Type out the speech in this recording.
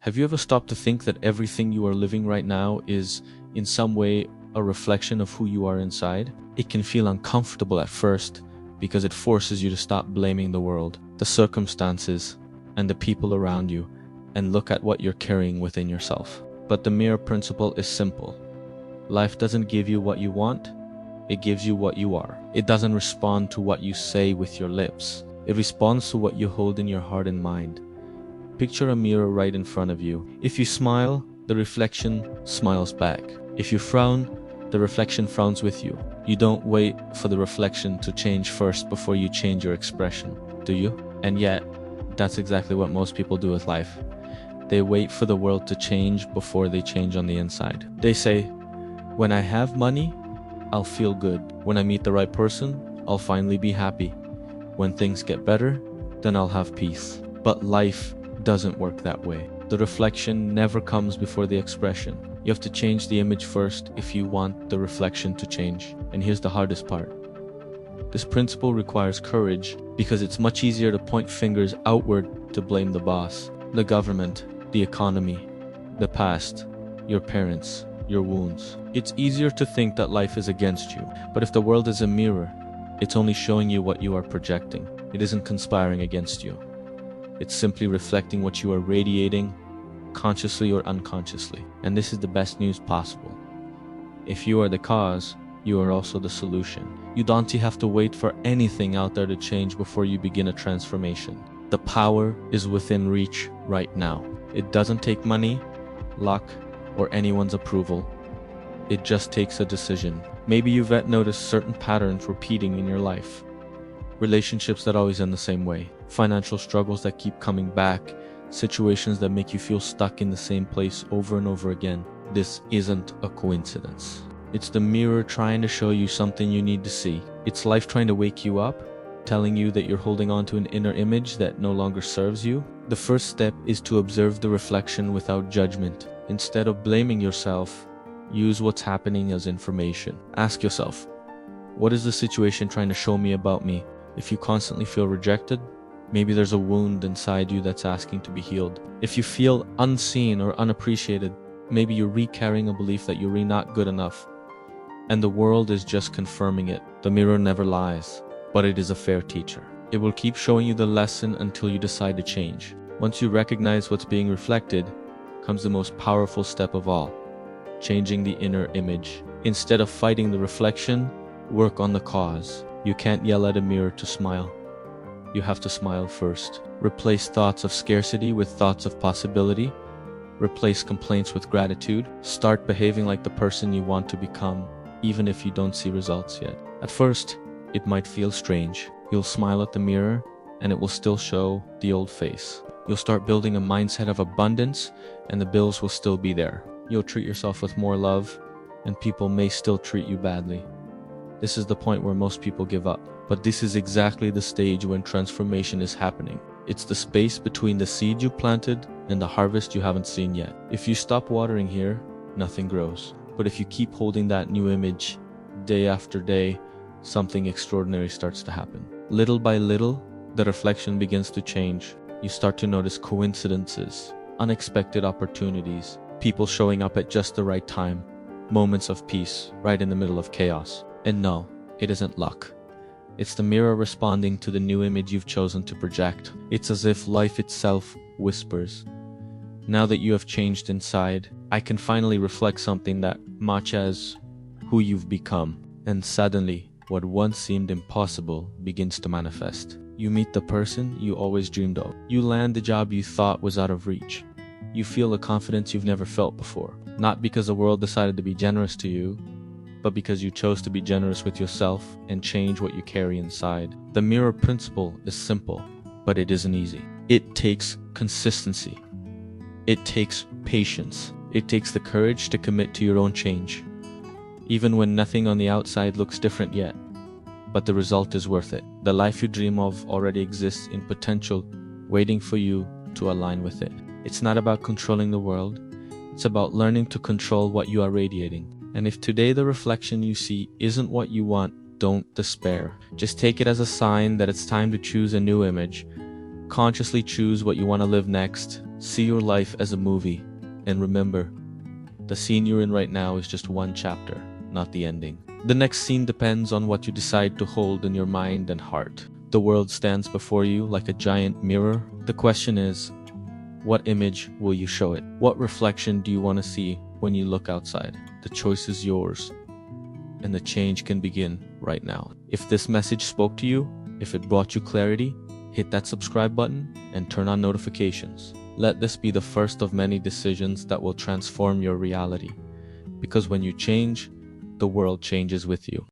Have you ever stopped to think that everything you are living right now is, in some way, a reflection of who you are inside? It can feel uncomfortable at first because it forces you to stop blaming the world, the circumstances, and the people around you, and look at what you're carrying within yourself. But the mirror principle is simple. Life doesn't give you what you want, it gives you what you are. It doesn't respond to what you say with your lips. It responds to what you hold in your heart and mind. Picture a mirror right in front of you. If you smile, the reflection smiles back. If you frown, the reflection frowns with you. You don't wait for the reflection to change first before you change your expression, do you? And yet, that's exactly what most people do with life. They wait for the world to change before they change on the inside. They say, when I have money, I'll feel good. When I meet the right person, I'll finally be happy. When things get better, then I'll have peace. But life doesn't work that way. The reflection never comes before the expression. You have to change the image first if you want the reflection to change. And here's the hardest part. This principle requires courage because it's much easier to point fingers outward to blame the boss, the government, the economy, the past, your parents, your wounds. It's easier to think that life is against you, but if the world is a mirror, it's only showing you what you are projecting. It isn't conspiring against you. It's simply reflecting what you are radiating, consciously or unconsciously. And this is the best news possible. If you are the cause, you are also the solution. You don't have to wait for anything out there to change before you begin a transformation. The power is within reach right now. It doesn't take money, luck, or anyone's approval. It just takes a decision. Maybe you've noticed certain patterns repeating in your life. Relationships that always end the same way. Financial struggles that keep coming back. Situations that make you feel stuck in the same place over and over again. This isn't a coincidence. It's the mirror trying to show you something you need to see. It's life trying to wake you up, telling you that you're holding on to an inner image that no longer serves you. The first step is to observe the reflection without judgment. Instead of blaming yourself, use what's happening as information. Ask yourself, what is the situation trying to show me about me? If you constantly feel rejected, maybe there's a wound inside you that's asking to be healed. If you feel unseen or unappreciated, maybe you're recarrying a belief that you're really not good enough. And the world is just confirming it. The mirror never lies, but it is a fair teacher. It will keep showing you the lesson until you decide to change. Once you recognize what's being reflected, comes the most powerful step of all, changing the inner image. Instead of fighting the reflection, work on the cause. You can't yell at a mirror to smile. You have to smile first. Replace thoughts of scarcity with thoughts of possibility. Replace complaints with gratitude. Start behaving like the person you want to become, even if you don't see results yet. At first, it might feel strange. You'll smile at the mirror, and it will still show the old face. You'll start building a mindset of abundance, and the bills will still be there. You'll treat yourself with more love, and people may still treat you badly. This is the point where most people give up. But this is exactly the stage when transformation is happening. It's the space between the seed you planted and the harvest you haven't seen yet. If you stop watering here, nothing grows. But if you keep holding that new image day after day, something extraordinary starts to happen. Little by little, the reflection begins to change. You start to notice coincidences, unexpected opportunities, people showing up at just the right time, moments of peace right in the middle of chaos. And no, it isn't luck. It's the mirror responding to the new image you've chosen to project. It's as if life itself whispers, now that you have changed inside, I can finally reflect something that matches who you've become. And suddenly, what once seemed impossible begins to manifest. You meet the person you always dreamed of. You land the job you thought was out of reach. You feel a confidence you've never felt before. Not because the world decided to be generous to you, but because you chose to be generous with yourself and change what you carry inside. The mirror principle is simple, but it isn't easy. It takes consistency. It takes patience. It takes the courage to commit to your own change, even when nothing on the outside looks different yet. But the result is worth it. The life you dream of already exists in potential, waiting for you to align with it. It's not about controlling the world. It's about learning to control what you are radiating. And if today the reflection you see isn't what you want, don't despair. Just take it as a sign that it's time to choose a new image. Consciously choose what you want to live next, See your life as a movie, and remember, the scene you're in right now is just one chapter, not the ending. The next scene depends on what you decide to hold in your mind and heart. The world stands before you like a giant mirror. The question is, what image will you show it? What reflection do you want to see when you look outside? The choice is yours, and the change can begin right now. If this message spoke to you, if it brought you clarity, hit that subscribe button and turn on notifications. Let this be the first of many decisions that will transform your reality. Because when you change, the world changes with you.